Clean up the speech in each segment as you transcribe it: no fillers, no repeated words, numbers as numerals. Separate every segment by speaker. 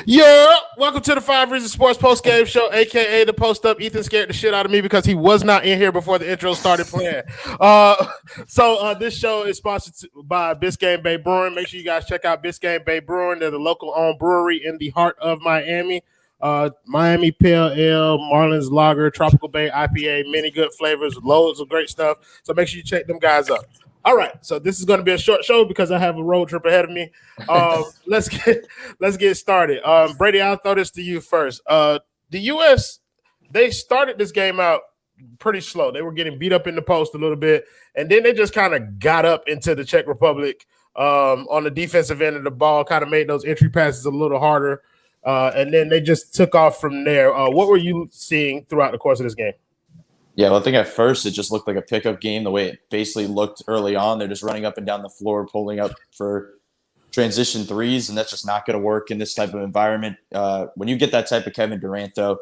Speaker 1: Yeah, welcome to the Five Reasons Sports Post Game Show, aka the Post Up. Ethan scared the shit out of me because he was not in here before the intro started playing. This show is sponsored by Biscayne Bay Brewing. Make sure you guys check out Biscayne Bay Brewing. They're the local-owned brewery in the heart of Miami. Miami Pale Ale, Marlins Lager, Tropical Bay IPA, many good flavors, loads of great stuff. So make sure you check them guys up. All right, so this is going to be a short show because I have a road trip ahead of me. Let's get started. Brady, I'll throw this to you first. The U.S. they started this game out pretty slow. They were getting beat up in the post a little bit, and then they just kind of got up into the Czech Republic on the defensive end of the ball, kind of made those entry passes a little harder, and then they just took off from there. What were you seeing throughout the course of this game?
Speaker 2: Yeah, well, I think at first it just looked like a pickup game the way it basically looked early on. They're just running up and down the floor, pulling up for transition threes, and that's just not going to work in this type of environment. When you get that type of Kevin Durant, though,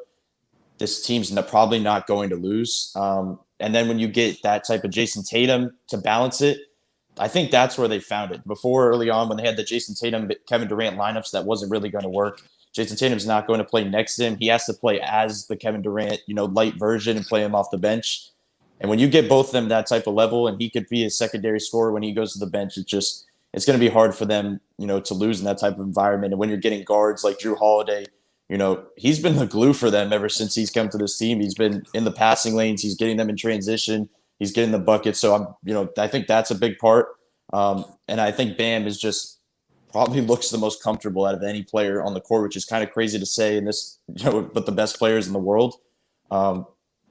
Speaker 2: this team's probably not going to lose. And then when you get that type of Jason Tatum to balance it, I think that's where they found it. Before, early on, when they had the Jason Tatum, Kevin Durant lineups, that wasn't really going to work. Jason Tatum's not going to play next to him. He has to play as the Kevin Durant, light version and play him off the bench. And when you get both of them that type of level, and he could be a secondary scorer when he goes to the bench, it's going to be hard for them, to lose in that type of environment. And when you're getting guards like Drew Holiday, he's been the glue for them ever since he's come to this team. He's been in the passing lanes. He's getting them in transition. He's getting the buckets. So I think that's a big part. And I think Bam is just probably looks the most comfortable out of any player on the court, which is kind of crazy to say in this, but the best players in the world.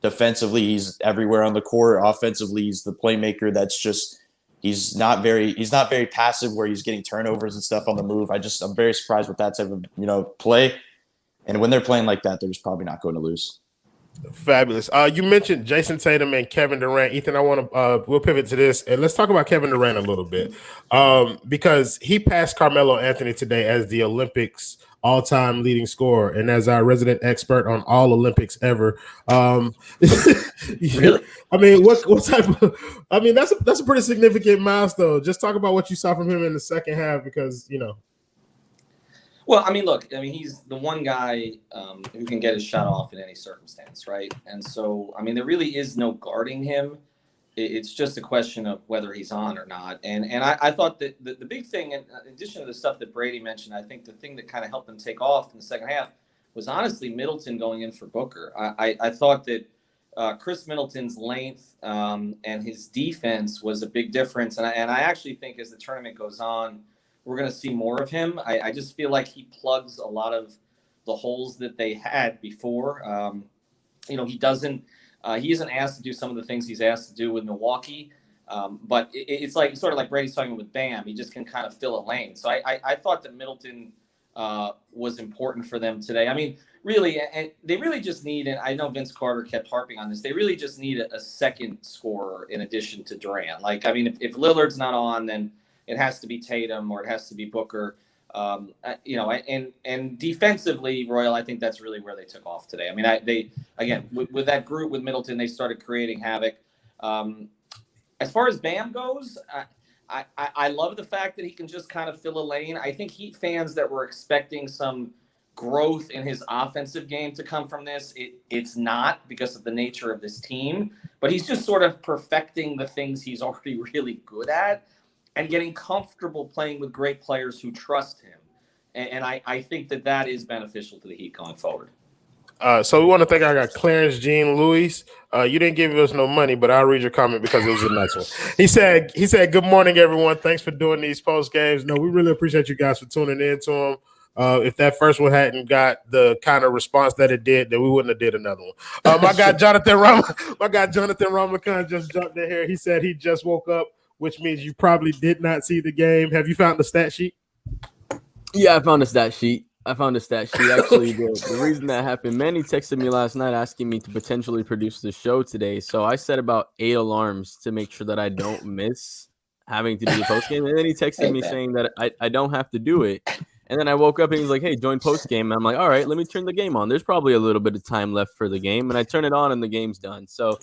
Speaker 2: Defensively, he's everywhere on the court. Offensively, he's the playmaker. That's just he's not very passive where he's getting turnovers and stuff on the move. I'm very surprised with that type of play. And when they're playing like that, they're just probably not going to lose.
Speaker 1: Fabulous. You mentioned Jason Tatum and Kevin Durant. Ethan, I want to we'll pivot to this and let's talk about Kevin Durant a little bit because he passed Carmelo Anthony today as the Olympics all-time leading scorer and as our resident expert on all Olympics ever.
Speaker 2: Really?
Speaker 1: I mean, what type of? I mean, that's a pretty significant milestone. Just talk about what you saw from him in the second half because
Speaker 3: Well, look, he's the one guy who can get his shot off in any circumstance, right? And so, there really is no guarding him. It's just a question of whether he's on or not. And I thought that the big thing, in addition to the stuff that Brady mentioned, I think the thing that kind of helped them take off in the second half was honestly Middleton going in for Booker. I thought that Chris Middleton's length and his defense was a big difference. And I actually think as the tournament goes on, we're going to see more of him. I just feel like he plugs a lot of the holes that they had before. He isn't asked to do some of the things he's asked to do with Milwaukee. But it's like sort of like Brady's talking with Bam. He just can kind of fill a lane. So I thought that Middleton was important for them today. Really, and they really just need, and I know Vince Carter kept harping on this, they really just need a second scorer in addition to Durant. If Lillard's not on, then it has to be Tatum or it has to be Booker. And defensively, Royal, I think that's really where they took off today. With that group with Middleton, they started creating havoc. As far as Bam goes, I love the fact that he can just kind of fill a lane. I think Heat fans that were expecting some growth in his offensive game to come from this, it's not because of the nature of this team, but he's just sort of perfecting the things he's already really good at and getting comfortable playing with great players who trust him. And I think that is beneficial to the Heat going forward.
Speaker 1: So we want to thank our Clarence Jean Louis. You didn't give us no money, but I'll read your comment because it was a nice one. He said, good morning, everyone. Thanks for doing these post games. No, we really appreciate you guys for tuning in to them. If that first one hadn't got the kind of response that it did, then we wouldn't have did another one. My guy Jonathan Ramakan just jumped in here. He said he just woke up, which means you probably did not see the game. Have you found the stat sheet?
Speaker 4: Yeah, I found the stat sheet. Actually, the reason that happened, Manny texted me last night asking me to potentially produce the show today. So I set about 8 alarms to make sure that I don't miss having to do the post game. And then he texted me saying that I don't have to do it. And then I woke up and he's like, hey, join post game. And I'm like, all right, let me turn the game on. There's probably a little bit of time left for the game. And I turn it on and the game's done. So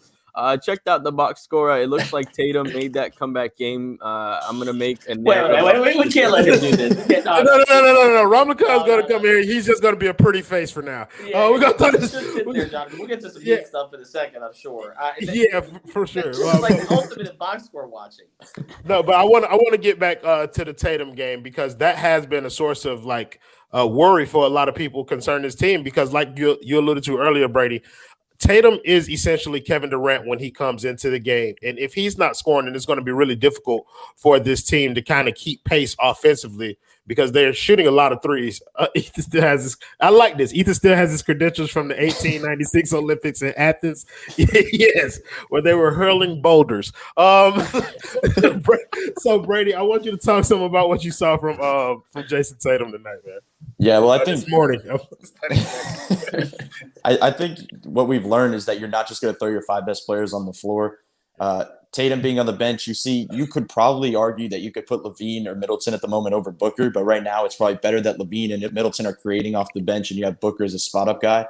Speaker 4: Checked out the box score. It looks like Tatum made that comeback game. I'm going to make a
Speaker 3: Wait. We can't let him do this.
Speaker 1: No. Ramakan's going to come here. He's just going to be a pretty face for now. We're going to talk this.
Speaker 3: Sit there, Jonathan. We'll get to some good stuff in a second, I'm sure.
Speaker 1: For sure.
Speaker 3: This is like the ultimate box score watching.
Speaker 1: No, but I want to get back to the Tatum game because that has been a source of like worry for a lot of people concerning this team because like you alluded to earlier, Brady, Tatum is essentially Kevin Durant when he comes into the game. And if he's not scoring, then it's going to be really difficult for this team to kind of keep pace offensively because they're shooting a lot of threes. Ethan still has this. I like this. Ethan still has his credentials from the 1896 Olympics in Athens. Yes, where they were hurling boulders. So, Brady, I want you to talk some about what you saw from Jason Tatum tonight, man.
Speaker 2: Yeah, well, I think
Speaker 1: this morning.
Speaker 2: I think what we've learned is that you're not just going to throw your 5 best players on the floor. Tatum being on the bench, you could probably argue that you could put Levine or Middleton at the moment over Booker, but right now it's probably better that Levine and Middleton are creating off the bench and you have Booker as a spot-up guy.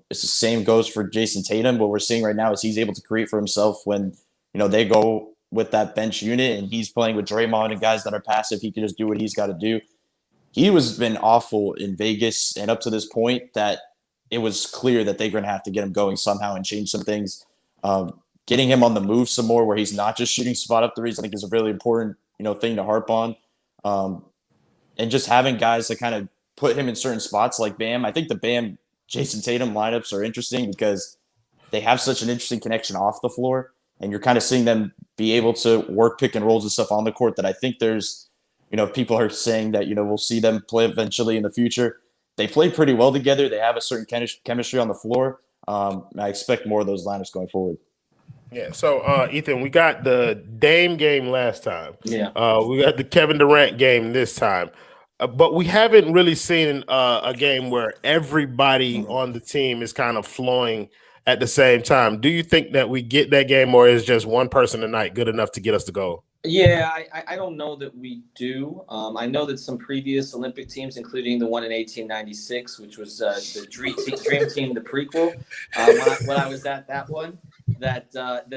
Speaker 2: It's the same goes for Jason Tatum. What we're seeing right now is he's able to create for himself when they go with that bench unit and he's playing with Draymond and guys that are passive. He can just do what he's got to do. He was been awful in Vegas, and up to this point that it was clear that they're going to have to get him going somehow and change some things. Getting him on the move some more where he's not just shooting spot up threes, I think is a really important, thing to harp on. And just having guys that kind of put him in certain spots like Bam. I think the Bam Jason Tatum lineups are interesting because they have such an interesting connection off the floor, and you're kind of seeing them be able to work pick and rolls and stuff on the court that I think there's, people are saying that, we'll see them play eventually in the future. They play pretty well together. They have a certain chemistry on the floor. I expect more of those lineups going forward.
Speaker 1: Yeah. So, Ethan, we got the Dame game last time.
Speaker 3: Yeah.
Speaker 1: We got the Kevin Durant game this time. But we haven't really seen a game where everybody on the team is kind of flowing at the same time. Do you think that we get that game, or is just one person tonight good enough to get us to go?
Speaker 3: Yeah, I don't know that we do. I know that some previous Olympic teams, including the one in 1896, which was the Dream Team, the prequel, when I was at that one, that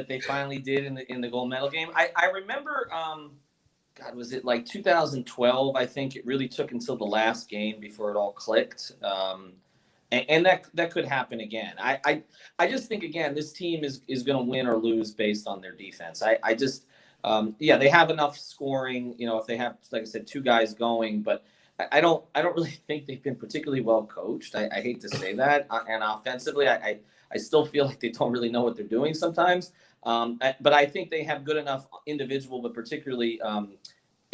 Speaker 3: they finally did in the gold medal game. I remember, God, was it like 2012? I think it really took until the last game before it all clicked. And that could happen again. I just think, again, this team is going to win or lose based on their defense. I just they have enough scoring, if they have, like I said, 2 guys going, but I don't really think they've been particularly well coached. I hate to say that. And offensively, I still feel like they don't really know what they're doing sometimes. But I think they have good enough individual, but particularly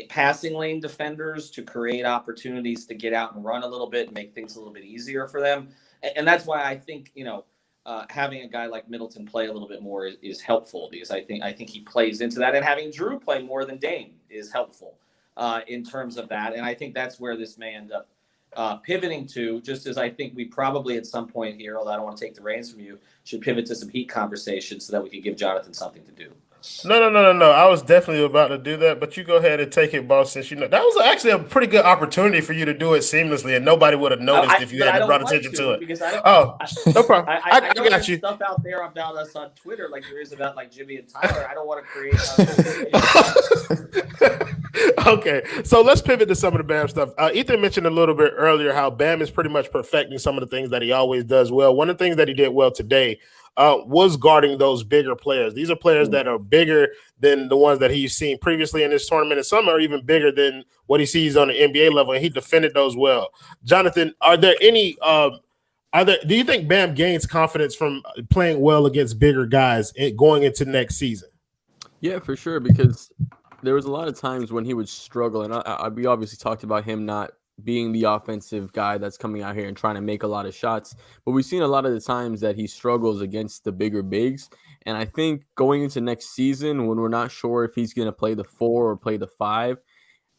Speaker 3: passing lane defenders to create opportunities to get out and run a little bit and make things a little bit easier for them. And that's why I think, having a guy like Middleton play a little bit more is helpful, because I think he plays into that, and having Drew play more than Dame is helpful in terms of that. And I think that's where this may end up pivoting to, just as I think we probably at some point here, although I don't want to take the reins from you, should pivot to some Heat conversation so that we can give Jonathan something to do.
Speaker 1: No. I was definitely about to do that, but you go ahead and take it, boss. Since that was actually a pretty good opportunity for you to do it seamlessly, and nobody would have noticed if you hadn't brought attention to it.
Speaker 3: Because I
Speaker 1: don't, no problem.
Speaker 3: I know
Speaker 1: got
Speaker 3: there's
Speaker 1: you.
Speaker 3: stuff out there about us on Twitter, like there is about like Jimmy and Tyler. I don't want to create.
Speaker 1: Okay, so let's pivot to some of the Bam stuff. Ethan mentioned a little bit earlier how Bam is pretty much perfecting some of the things that he always does well. One of the things that he did well today was guarding those bigger players. These are players that are bigger than the ones that he's seen previously in this tournament, and some are even bigger than what he sees on the NBA level, and he defended those well. Jonathan, are there any do you think Bam gains confidence from playing well against bigger guys going into next season?
Speaker 4: Yeah, for sure, because there was a lot of times when he would struggle, and we obviously talked about him not being the offensive guy that's coming out here and trying to make a lot of shots. But we've seen a lot of the times that he struggles against the bigger bigs. And I think going into next season, when we're not sure if he's going to play the 4 or play the 5,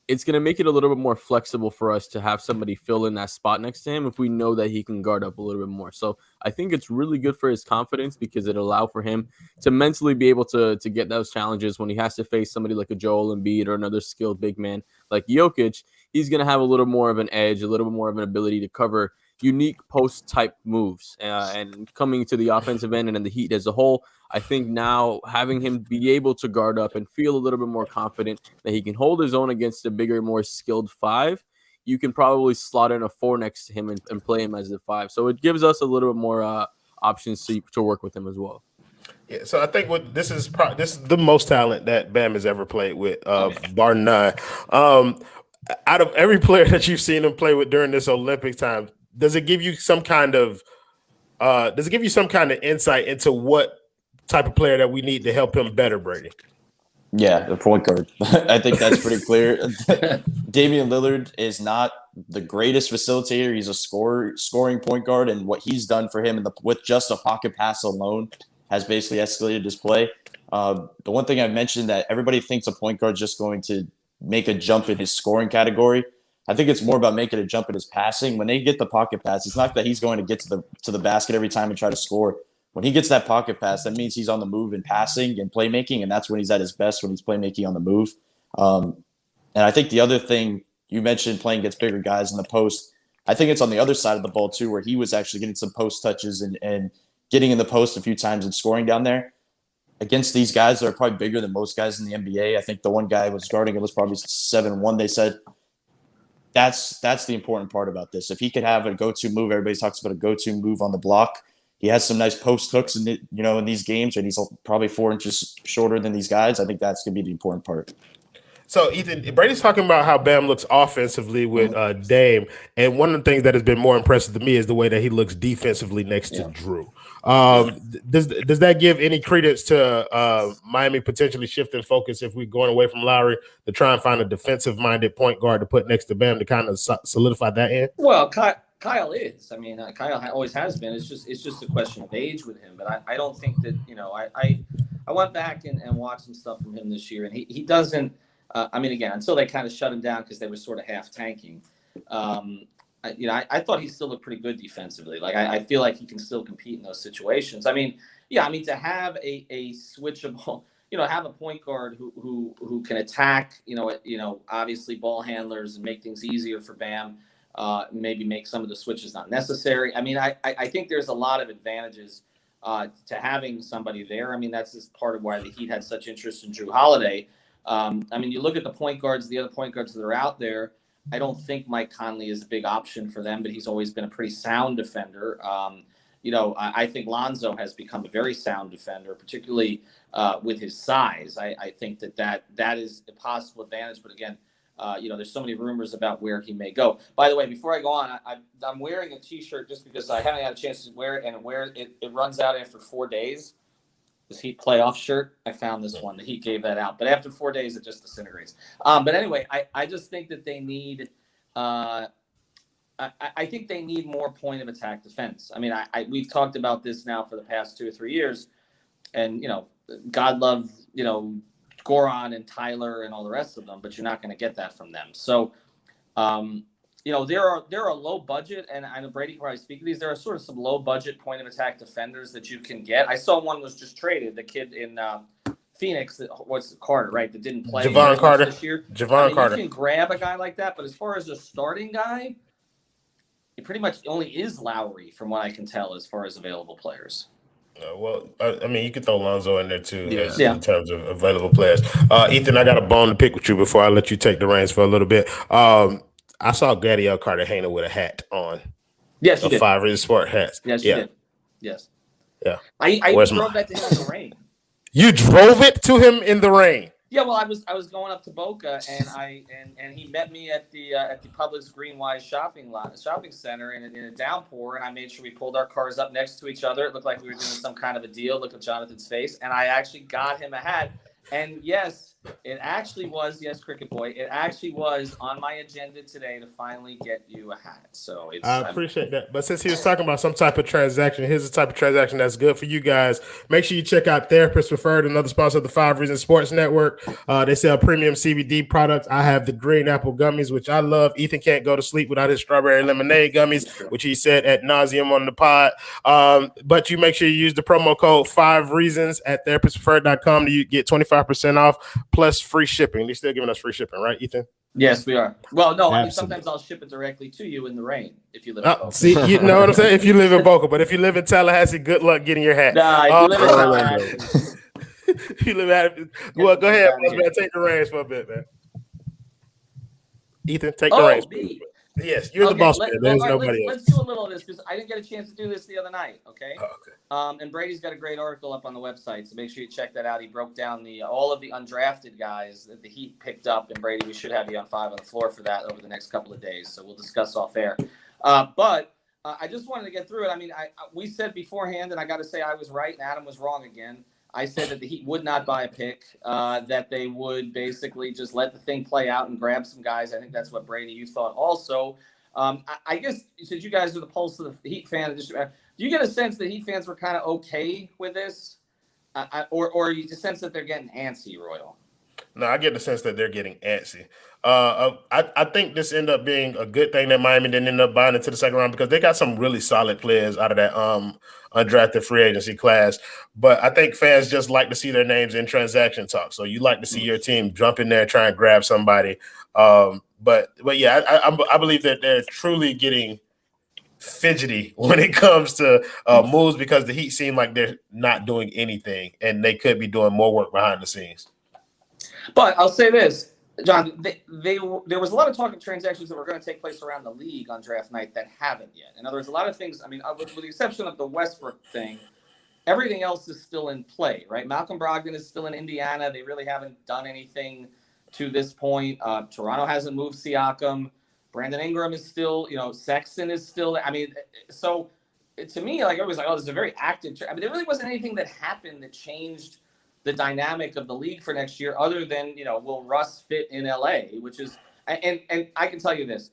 Speaker 4: it's going to make it a little bit more flexible for us to have somebody fill in that spot next to him if we know that he can guard up a little bit more. So I think it's really good for his confidence, because it allows for him to mentally be able to get those challenges when he has to face somebody like a Joel Embiid or another skilled big man like Jokic. He's going to have a little more of an edge, a little bit more of an ability to cover unique post type moves. And coming to the offensive end and in the Heat as a whole, I think now having him be able to guard up and feel a little bit more confident that he can hold his own against a bigger, more skilled 5, you can probably slot in a 4 next to him and play him as the 5. So it gives us a little bit more options to work with him as well.
Speaker 1: Yeah, so I think this is the most talent that Bam has ever played with, bar none. Out of every player that you've seen him play with during this Olympic time, does it give you some kind of insight into what type of player that we need to help him better, Brady?
Speaker 2: Yeah, the point guard. I think that's pretty clear. Damian Lillard is not the greatest facilitator. He's a scoring point guard, and what he's done for him with just a pocket pass alone has basically escalated his play. The one thing I mentioned that everybody thinks a point guard is just going to make a jump in his scoring category. I think it's more about making a jump in his passing. When they get the pocket pass, it's not that he's going to get to the basket every time and try to score. When he gets that pocket pass, that means he's on the move and passing and playmaking, and that's when he's at his best, when he's playmaking on the move. And I think the other thing you mentioned, playing against bigger guys in the post, I think it's on the other side of the ball too, where he was actually getting some post touches and getting in the post a few times and scoring down there. Against these guys that are probably bigger than most guys in the NBA, I think the one guy was guarding it was probably 7'1", they said. That's the important part about this. If he could have a go-to move, everybody talks about a go-to move on the block. He has some nice post hooks in these games, and he's probably 4 inches shorter than these guys. I think that's going to be the important part.
Speaker 1: So, Ethan, Brady's talking about how Bam looks offensively with Dame, and one of the things that has been more impressive to me is the way that he looks defensively next to Drew. Does that give any credence to Miami potentially shifting focus if we're going away from Lowry to try and find a defensive-minded point guard to put next to Bam to kind of solidify that end?
Speaker 3: Well, Kyle is. I mean, Kyle always has been. It's just a question of age with him. But I don't think that I went back and watched some stuff from him this year, and he doesn't. I mean, again, until they kind of shut him down because they were sort of half tanking. I thought he still looked pretty good defensively. Like I feel like he can still compete in those situations. I mean, to have a switchable, have a point guard who can attack, obviously ball handlers and make things easier for Bam. Maybe make some of the switches not necessary. I mean, I think there's a lot of advantages to having somebody there. I mean, that's just part of why the Heat had such interest in Drew Holiday. I mean, you look at the other point guards that are out there. I don't think Mike Conley is a big option for them, but he's always been a pretty sound defender. I think Lonzo has become a very sound defender, particularly with his size. I think that is a possible advantage. But again, there's so many rumors about where he may go. By the way, before I go on, I'm wearing a T-shirt just because I haven't had a chance to wear it, and it runs out after 4 days. This Heat playoff shirt, I found this one. The Heat gave that out, but after 4 days, it just disintegrates. But anyway, I just think that they need. I think they need more point of attack defense. I mean, we've talked about this now for the past 2 or 3 years, and God love Goran and Tyler and all the rest of them, but you're not going to get that from them. So, there are low budget, and I know Brady can probably speak to these. There are sort of some low budget point of attack defenders that you can get. I saw one was just traded, the kid in Phoenix, Carter, right? That didn't play
Speaker 1: Javon Carter
Speaker 3: this year.
Speaker 1: Carter.
Speaker 3: You can grab a guy like that, but as far as a starting guy, it pretty much only is Lowry, from what I can tell, as far as available players.
Speaker 1: I mean, you could throw Lonzo in there too, in terms of available players. Ethan, I got a bone to pick with you before I let you take the reins for a little bit. I saw Gadiel Cartagena with a hat on.
Speaker 3: Yes, you did.
Speaker 1: 5 Reasons Sport hats.
Speaker 3: Yes, you did. Yes.
Speaker 1: Yeah.
Speaker 3: I drove that to him in the rain.
Speaker 1: You drove it to him in the rain?
Speaker 3: Yeah, well, I was going up to Boca, and he met me at the Publix Greenwise shopping center in a downpour, and I made sure we pulled our cars up next to each other. It looked like we were doing some kind of a deal. Look at Jonathan's face, and I actually got him a hat. And yes, it actually was, Cricket Boy, it actually was on my agenda today to finally get you a hat. So I
Speaker 1: appreciate that. But since he was talking about some type of transaction, here's the type of transaction that's good for you guys. Make sure you check out Therapist Preferred, another sponsor of the 5 Reasons Sports Network. They sell premium CBD products. I have the green apple gummies, which I love. Ethan can't go to sleep without his strawberry lemonade gummies, which he said ad nauseum on the pod. But you make sure you use the promo code 5 Reasons at therapistpreferred.com to get 25% off plus free shipping. They're still giving us free shipping, right, Ethan?
Speaker 3: Yes, we are. Well, no, I mean,
Speaker 1: Absolutely.
Speaker 3: sometimes I'll ship it directly to you in the rain if you live in Boca.
Speaker 1: See, you know what I'm saying? If you live in Boca, but if you live in Tallahassee, good luck getting your hat.
Speaker 3: Nah, if you live in
Speaker 4: Orlando.
Speaker 3: Tallahassee,
Speaker 1: If you live at well, go ahead, boss man. Take the reins for a bit, man. Ethan, take the reins.
Speaker 3: B.
Speaker 1: Yes, you're the boss man. There's nobody else.
Speaker 3: Let's do a little of this because I didn't get a chance to do this the other night. Okay.
Speaker 1: Oh, okay.
Speaker 3: And Brady's got a great article up on the website, so make sure you check that out. He broke down all of the undrafted guys that the Heat picked up, and Brady, we should have you on 5 on the floor for that over the next couple of days. So we'll discuss off air. But I just wanted to get through it. I mean, we said beforehand, and I got to say I was right, and Adam was wrong again. I said that the Heat would not buy a pick, that they would basically just let the thing play out and grab some guys. I think that's what, Brady, you thought also. I guess since you guys are the pulse of the Heat fan, do you get a sense that Heat fans were kind of okay with this? Or you just sense that they're getting antsy, Royal?
Speaker 1: No, I get the sense that they're getting antsy. I think this ended up being a good thing that Miami didn't end up buying into the second round because they got some really solid players out of that undrafted free agency class. But I think fans just like to see their names in transaction talk. So you like to see your team jump in there, try and grab somebody. But yeah, I believe that they're truly getting fidgety when it comes to moves because the Heat seem like they're not doing anything and they could be doing more work behind the scenes.
Speaker 3: But I'll say this, John, there was a lot of talk of transactions that were going to take place around the league on draft night that haven't yet. In other words, a lot of things, I mean, with the exception of the Westbrook thing, everything else is still in play, right? Malcolm Brogdon is still in Indiana. They really haven't done anything to this point. Toronto hasn't moved Siakam. Brandon Ingram is still, Sexton is still, I mean, so to me, like, everybody's like, oh, this is a very active, I mean, there really wasn't anything that happened that changed the dynamic of the league for next year other than, will Russ fit in LA, which is, and I can tell you this,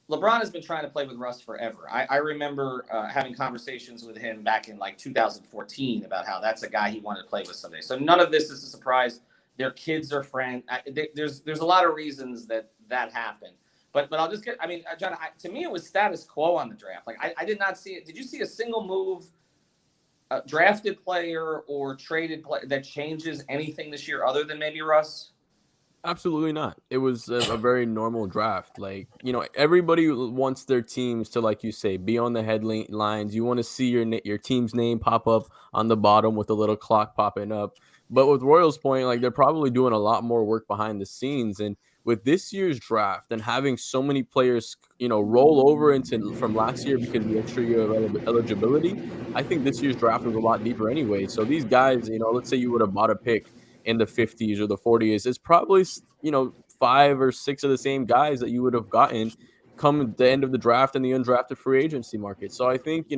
Speaker 3: LeBron has been trying to play with Russ forever. I remember having conversations with him back in like 2014 about how that's a guy he wanted to play with someday. So none of this is a surprise. Their kids are friends. There's a lot of reasons that happened. But I'll just get, I mean, John, to me, it was status quo on the draft. Like, I did not see it. Did you see a single move, drafted player or traded player that changes anything this year other than maybe Russ?
Speaker 4: Absolutely not. It was a very normal draft. Like, everybody wants their teams to, like you say, be on the headlines. You want to see your team's name pop up on the bottom with a little clock popping up. But with Royals' point, like, they're probably doing a lot more work behind the scenes. And with this year's draft and having so many players, roll over from last year because of the extra year of eligibility, I think this year's draft was a lot deeper anyway. So these guys, let's say you would have bought a pick in the 50s or the 40s, it's probably, 5 or 6 of the same guys that you would have gotten come the end of the draft and the undrafted free agency market. So I think,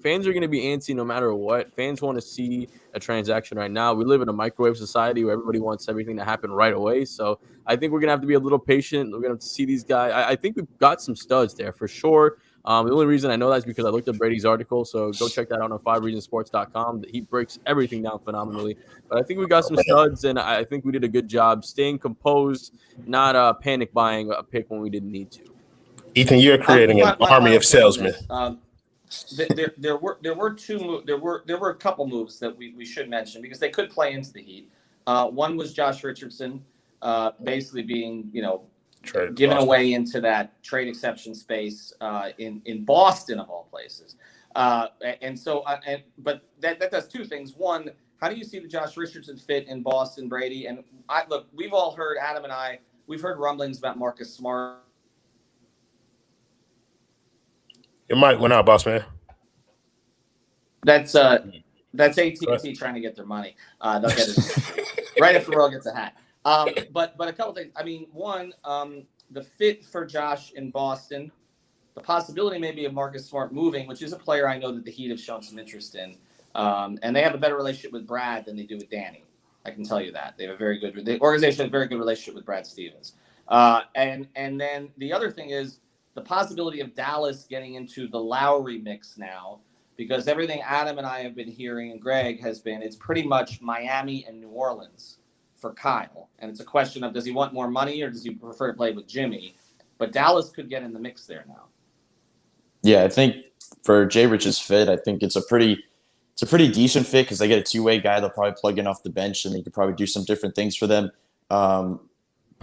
Speaker 4: fans are going to be antsy no matter what. Fans want to see a transaction right now. We live in a microwave society where everybody wants everything to happen right away. So I think we're going to have to be a little patient. We're going to have to see these guys. I think we've got some studs there for sure. The only reason I know that is because I looked at Brady's article. So go check that out on 5reasonsports.com. He breaks everything down phenomenally. But I think we got some studs, and I think we did a good job staying composed, not panic buying a pick when we didn't need to.
Speaker 1: Ethan, you're creating an army of salesmen.
Speaker 3: There were a couple moves that we should mention because they could play into the Heat. One was Josh Richardson, basically being given away into that trade exception space in Boston of all places. But that does two things. One, how do you see the Josh Richardson fit in Boston, Brady? And look, we've all heard, Adam and I, we've heard rumblings about Marcus Smart.
Speaker 1: Your mic went out, boss man.
Speaker 3: That's AT&T trying to get their money. They'll get it right if the world gets a hat. But a couple things. I mean, one, the fit for Josh in Boston, the possibility maybe of Marcus Smart moving, which is a player I know that the Heat have shown some interest in, and they have a better relationship with Brad than they do with Danny. I can tell you that. The organization has a very good relationship with Brad Stevens. And then the other thing is the possibility of Dallas getting into the Lowry mix now, because everything Adam and I have been hearing and Greg has been, it's pretty much Miami and New Orleans for Kyle. And it's a question of, does he want more money or does he prefer to play with Jimmy? But Dallas could get in the mix there now.
Speaker 2: Yeah, I think for Jay Rich's fit, I think it's a pretty decent fit because they get a two-way guy. They'll probably plug in off the bench and he could probably do some different things for them.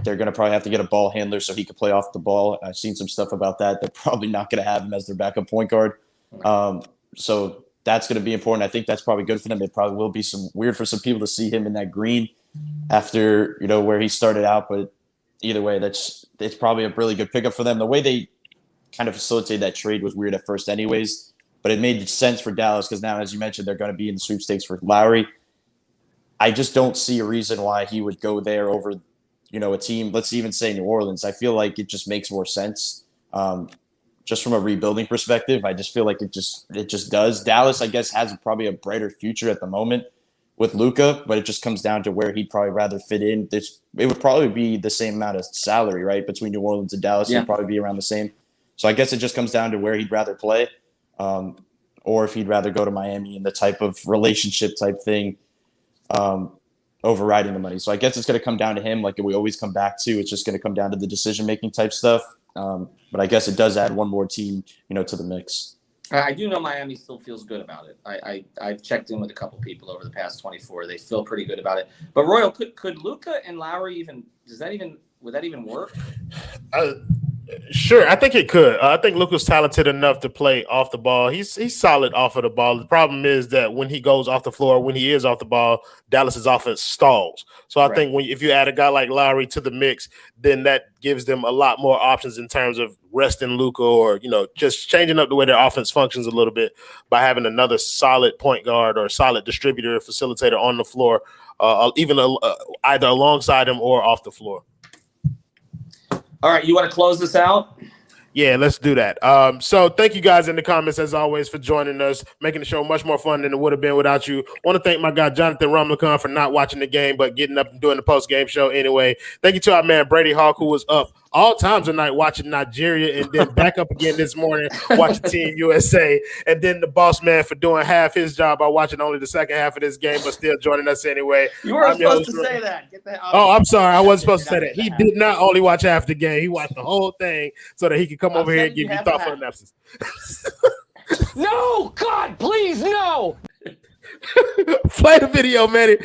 Speaker 2: They're going to probably have to get a ball handler so he could play off the ball. I've seen some stuff about that. They're probably not going to have him as their backup point guard. So that's going to be important. I think that's probably good for them. It probably will be some weird for some people to see him in that green after, where he started out. But either way, it's probably a really good pickup for them. The way they kind of facilitated that trade was weird at first anyways, but it made sense for Dallas because now, as you mentioned, they're going to be in the sweepstakes for Lowry. I just don't see a reason why he would go there over – a team, let's even say New Orleans. I feel like it just makes more sense. Just from a rebuilding perspective, I just feel like it just does. Dallas, I guess, has probably a brighter future at the moment with Luka, but it just comes down to where he'd probably rather fit in. It would probably be the same amount of salary, right? Between New Orleans and Dallas, It would probably be around the same. So I guess it just comes down to where he'd rather play, or if he'd rather go to Miami and the type of relationship type thing. Overriding the money. So I guess it's going to come down to him like we always come back to. It's just going to come down to the decision-making type stuff. But I guess it does add one more team, to the mix.
Speaker 3: I do know Miami still feels good about it. I've checked in with a couple people over the past 24. They feel pretty good about it. But Royal, could Luka and Lowry would that even work?
Speaker 1: Sure, I think it could. I think Luka's talented enough to play off the ball. He's solid off of the ball. The problem is that when he goes off the floor, when he is off the ball, Dallas's offense stalls. So I think if you add a guy like Lowry to the mix, then that gives them a lot more options in terms of resting Luka or just changing up the way their offense functions a little bit by having another solid point guard or solid distributor, facilitator on the floor, even either alongside him or off the floor.
Speaker 3: All right, you want to close this out?
Speaker 1: Yeah, let's do that. So thank you guys in the comments, as always, for joining us, making the show much more fun than it would have been without you. Want to thank my guy, Jonathan Rumlicon, for not watching the game, but getting up and doing the post-game show anyway. Thank you to our man, Brady Hawk, who was up all times of night watching Nigeria and then back up again this morning watching Team USA. And then the boss man for doing half his job by watching only the second half of this game, but still joining us anyway.
Speaker 3: You weren't supposed to say that. Get that out.
Speaker 1: Oh, I'm sorry. I wasn't supposed to say that. He did not only watch half the game. He watched the whole thing so that he could come over here and give you thoughtful analysis.
Speaker 5: No, God, please, no.
Speaker 1: Play the video, Manny.